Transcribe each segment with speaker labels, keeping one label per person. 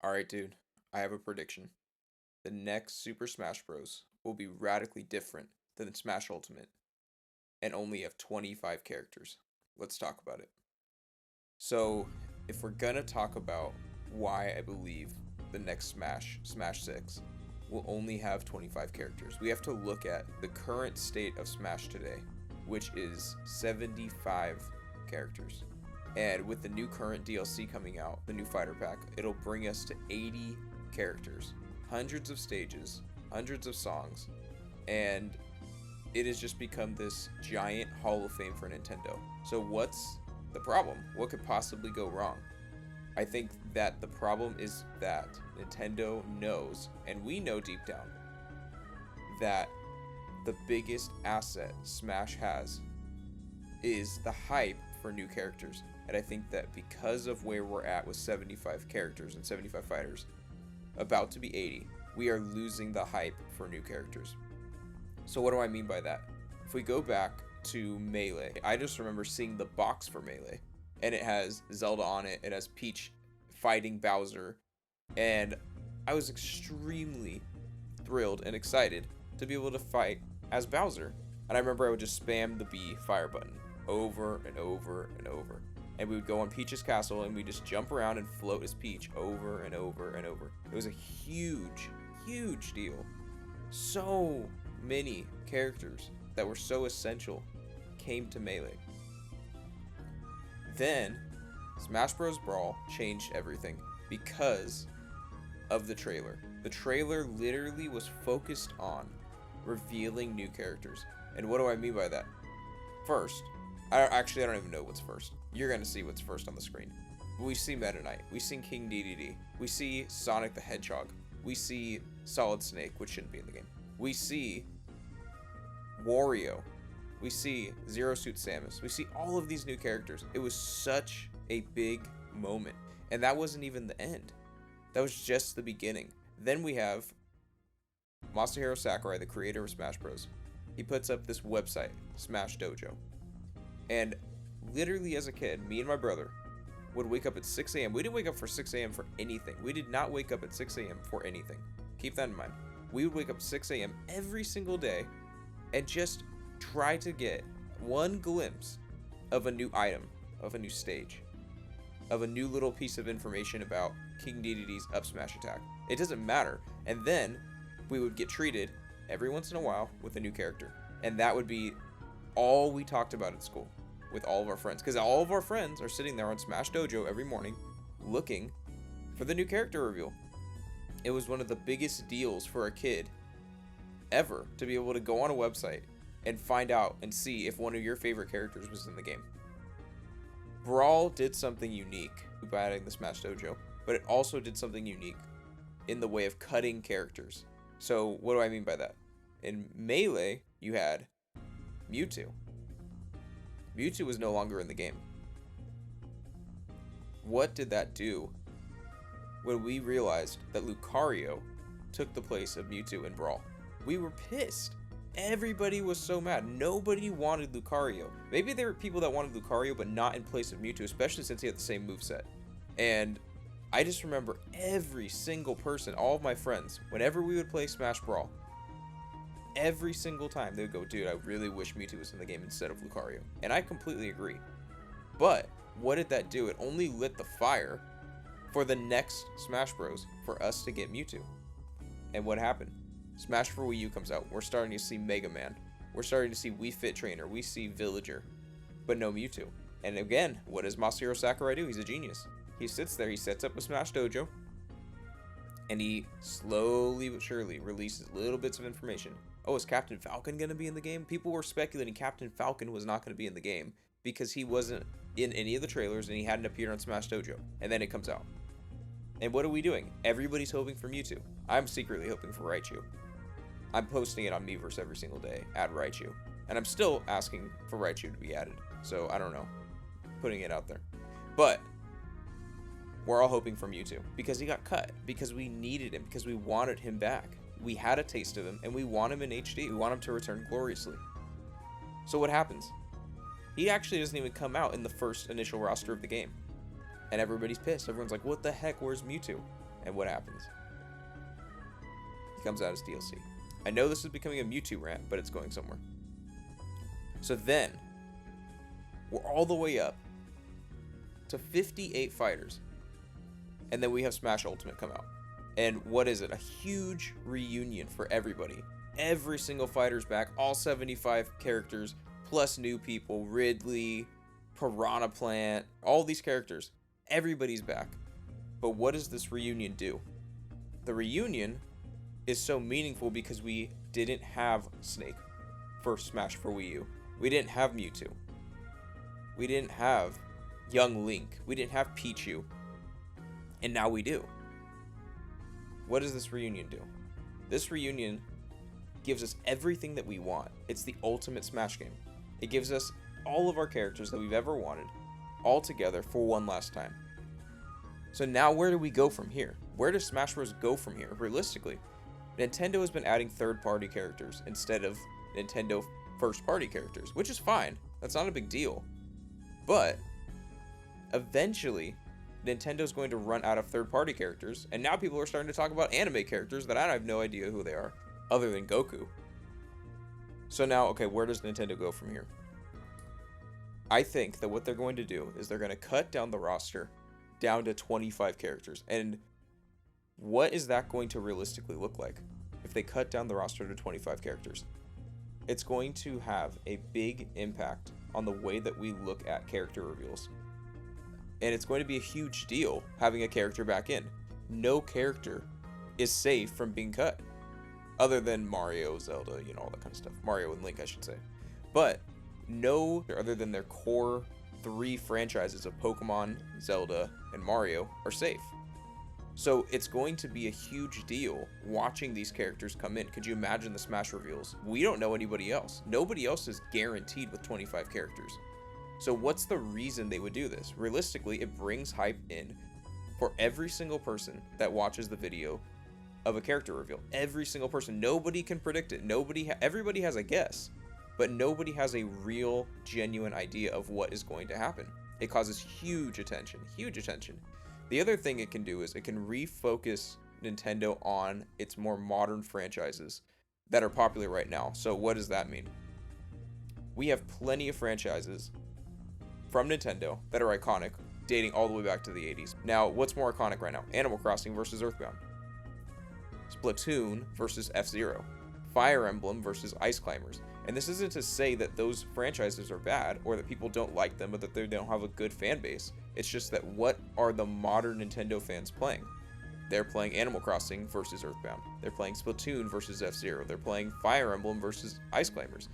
Speaker 1: Alright, dude, I have a prediction. The next Super Smash Bros. Will be radically different than Smash Ultimate and only have 25 characters. Let's talk about it. So, if we're gonna talk about why I believe the next Smash 6, will only have 25 characters, we have to look at the current state of Smash today, which is 75 characters. And with the new current DLC coming out, the new fighter pack, it'll bring us to 80 characters, hundreds of stages, hundreds of songs, and it has just become this giant hall of fame for Nintendo. So what's the problem? What could possibly go wrong? I think that the problem is that Nintendo knows, and we know deep down, that the biggest asset Smash has is the hype for new characters. And I think that because of where we're at with 75 characters and 75 fighters, about to be 80, we are losing the hype for new characters. So what do I mean by that? If we go back to Melee, I just remember seeing the box for Melee, and it has Zelda on it, it has Peach fighting Bowser, and I was extremely thrilled and excited to be able to fight as Bowser. And I remember I would just spam the B fire button over and over and over. And we would go on Peach's castle and we just jump around and float as Peach over and over and over. It was a huge, huge deal. So many characters that were so essential came to Melee. Then Smash Bros. Brawl changed everything because of the trailer. The trailer literally was focused on revealing new characters. And what do I mean by that? First, I don't even know what's first. You're gonna see what's first on the screen. We see Meta Knight. We see King Dedede. We see Sonic the Hedgehog. We see Solid Snake, which shouldn't be in the game. We see Wario. We see Zero Suit Samus. We see all of these new characters. It was such a big moment. And that wasn't even the end. That was just the beginning. Then we have Masahiro Sakurai, the creator of Smash Bros. He puts up this website, Smash Dojo. And literally as a kid, me and my brother would wake up at 6 a.m. We didn't wake up for 6 a.m. for anything. We did not wake up at 6 a.m. for anything. Keep that in mind. We would wake up 6 a.m. every single day and just try to get one glimpse of a new item, of a new stage, of a new little piece of information about King Dedede's up smash attack. It doesn't matter. And then we would get treated every once in a while with a new character. And that would be all we talked about at school with all of our friends. Because all of our friends are sitting there on Smash Dojo every morning looking for the new character reveal. It was one of the biggest deals for a kid ever to be able to go on a website and find out and see if one of your favorite characters was in the game. Brawl did something unique by adding the Smash Dojo, but it also did something unique in the way of cutting characters. So what do I mean by that? In Melee, you had Mewtwo. Mewtwo was no longer in the game. What did that do when we realized that Lucario took the place of Mewtwo in Brawl? We were pissed. Everybody was so mad. Nobody wanted Lucario. Maybe there were people that wanted Lucario, but not in place of Mewtwo, especially since he had the same moveset. And I just remember every single person, all of my friends, whenever we would play Smash Brawl, every single time they would go, dude, I really wish Mewtwo was in the game instead of Lucario. And I completely agree. But what did that do? It only lit the fire for the next Smash Bros. For us to get Mewtwo. And what happened? Smash for Wii U comes out. We're starting to see Mega Man. We're starting to see Wii Fit Trainer. We see Villager. But no Mewtwo. And again, what does Masahiro Sakurai do? He's a genius. He sits there, he sets up a Smash Dojo, and he slowly but surely releases little bits of information. Oh, is Captain Falcon going to be in the game? People were speculating Captain Falcon was not going to be in the game because he wasn't in any of the trailers and he hadn't appeared on Smash Dojo. And then it comes out. And what are we doing? Everybody's hoping for Mewtwo. I'm secretly hoping for Raichu. I'm posting it on Miiverse every single day, add Raichu. And I'm still asking for Raichu to be added. So, I don't know. Putting it out there. But we're all hoping for Mewtwo because he got cut, because we needed him, because we wanted him back. We had a taste of him, and we want him in HD. We want him to return gloriously. So what happens? He actually doesn't even come out in the first initial roster of the game. And everybody's pissed. Everyone's like, what the heck, where's Mewtwo? And what happens? He comes out as DLC. I know this is becoming a Mewtwo rant, but it's going somewhere. So then, we're all the way up to 58 fighters. And then we have Smash Ultimate come out. And what is it? A huge reunion for everybody. Every single fighter's back. All 75 characters, plus new people. Ridley, Piranha Plant, all these characters. Everybody's back. But what does this reunion do? The reunion is so meaningful because we didn't have Snake for Smash for Wii U. We didn't have Mewtwo. We didn't have young Link. We didn't have Pichu. And now we do. What does this reunion do? This reunion gives us everything that we want. It's the ultimate Smash game. It gives us all of our characters that we've ever wanted all together for one last time. So now where do we go from here? Where does Smash Bros. Go from here? Realistically, Nintendo has been adding third-party characters instead of Nintendo first-party characters, which is fine. That's not a big deal. But eventually, Nintendo's going to run out of third-party characters, and now people are starting to talk about anime characters that I have no idea who they are, other than Goku. So now, okay, where does Nintendo go from here? I think that what they're going to do is they're going to cut down the roster down to 25 characters. And what is that going to realistically look like if they cut down the roster to 25 characters? It's going to have a big impact on the way that we look at character reveals. And it's going to be a huge deal having a character back in. No character is safe from being cut. Other than Mario, Zelda, you know, all that kind of stuff. Mario and Link, I should say. But no, other than their core 3 franchises of Pokemon, Zelda, and Mario are safe. So it's going to be a huge deal watching these characters come in. Could you imagine the Smash reveals? We don't know anybody else. Nobody else is guaranteed with 25 characters. So what's the reason they would do this? Realistically, it brings hype in for every single person that watches the video of a character reveal. Every single person. Nobody can predict it. Everybody has a guess, but nobody has a real, genuine idea of what is going to happen. It causes huge attention. Huge attention. The other thing it can do is it can refocus Nintendo on its more modern franchises that are popular right now. So what does that mean? We have plenty of franchises from Nintendo that are iconic, dating all the way back to the 80s. Now, what's more iconic right now? Animal Crossing versus Earthbound. Splatoon versus F-Zero. Fire Emblem versus Ice Climbers. And this isn't to say that those franchises are bad or that people don't like them or that they don't have a good fan base. It's just that what are the modern Nintendo fans playing? They're playing Animal Crossing versus Earthbound. They're playing Splatoon versus F-Zero. They're playing Fire Emblem versus Ice Climbers.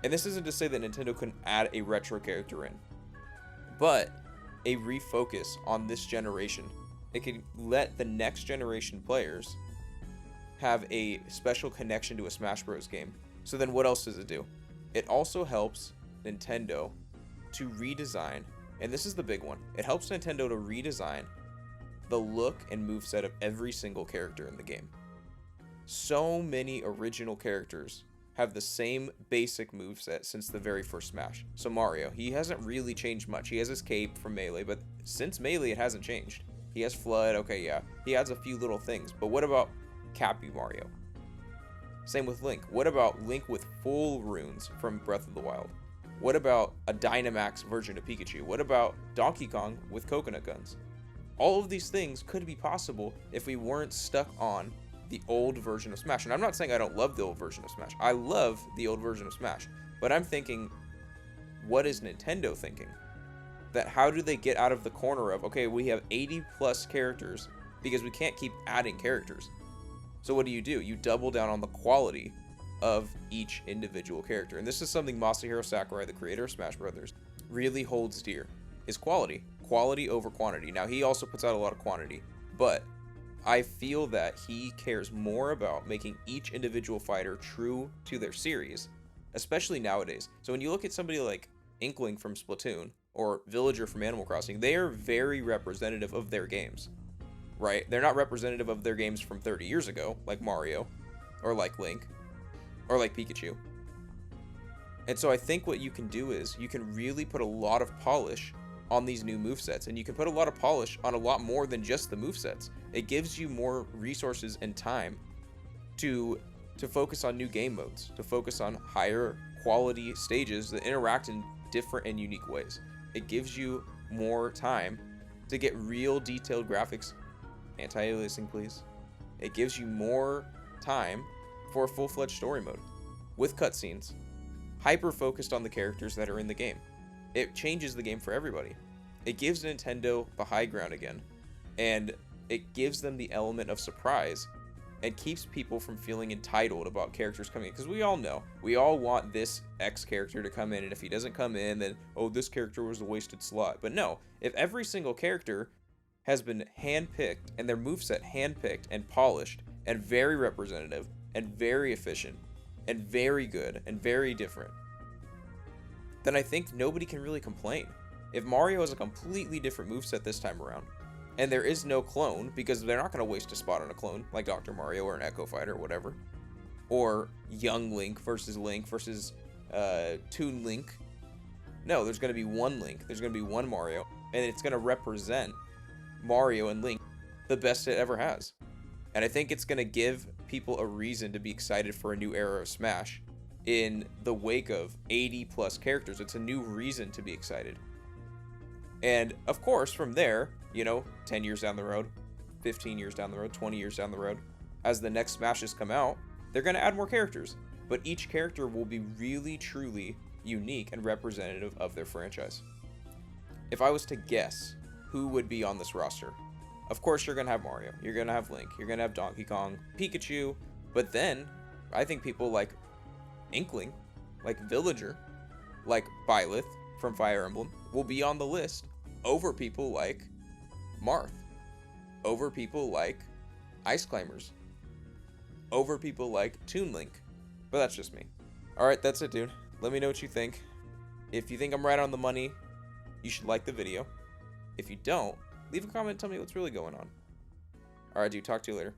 Speaker 1: And this isn't to say that Nintendo couldn't add a retro character in, but a refocus on this generation. It can let the next generation players have a special connection to a Smash Bros. Game. So then what else does it do? It also helps Nintendo to redesign, and this is the big one, it helps Nintendo to redesign the look and moveset of every single character in the game. So many original characters have the same basic moveset since the very first Smash. So Mario, he hasn't really changed much. He has his cape from Melee, but since Melee it hasn't changed. He has Flood, okay, yeah. He adds a few little things, but what about Cappy Mario? Same with Link. What about Link with full runes from Breath of the Wild? What about a Dynamax version of Pikachu? What about Donkey Kong with coconut guns? All of these things could be possible if we weren't stuck on the old version of Smash. And I'm not saying I don't love the old version of Smash. I love the old version of Smash. But I'm thinking, what is Nintendo thinking? That how do they get out of the corner of, okay, we have 80 plus characters because we can't keep adding characters. So what do? You double down on the quality of each individual character. And this is something Masahiro Sakurai, the creator of Smash Brothers, really holds dear, is quality. Quality over quantity. Now, he also puts out a lot of quantity, but I feel that he cares more about making each individual fighter true to their series, especially nowadays. So when you look at somebody like Inkling from Splatoon or Villager from Animal Crossing, they are very representative of their games, right? They're not representative of their games from 30 years ago, like Mario, or like Link, or like Pikachu. And so I think what you can do is you can really put a lot of polish on these new movesets, and you can put a lot of polish on a lot more than just the movesets. It gives you more resources and time to focus on new game modes, to focus on higher quality stages that interact in different and unique ways. It gives you more time to get real detailed graphics. Anti-aliasing, please. It gives you more time for a full-fledged story mode with cutscenes, hyper focused on the characters that are in the game. It changes the game for everybody. It gives Nintendo the high ground again, and it gives them the element of surprise and keeps people from feeling entitled about characters coming in. Because we all know, we all want this X character to come in, and if he doesn't come in, then, oh, this character was a wasted slot. But no, if every single character has been handpicked, and their moveset handpicked and polished, and very representative, and very efficient, and very good, and very different, then I think nobody can really complain. If Mario has a completely different moveset this time around, and there is no clone, because they're not going to waste a spot on a clone, like Dr. Mario or an Echo Fighter or whatever. Or young Link versus Toon Link. No, there's going to be one Link, there's going to be one Mario, and it's going to represent Mario and Link the best it ever has. And I think it's going to give people a reason to be excited for a new era of Smash in the wake of 80 plus characters. It's a new reason to be excited. And of course, from there, 10 years down the road, 15 years down the road, 20 years down the road, as the next Smashes come out, they're going to add more characters. But each character will be really, truly unique and representative of their franchise. If I was to guess who would be on this roster, of course you're going to have Mario, you're going to have Link, you're going to have Donkey Kong, Pikachu, but then I think people like Inkling, like Villager, like Byleth from Fire Emblem will be on the list over people like Marth, over people like Ice Climbers, over people like Toon Link. But that's just me. Alright, that's it, dude. Let me know what you think. If you think I'm right on the money, you should like the video. If you don't, leave a comment and tell me what's really going on. Alright, dude. Talk to you later.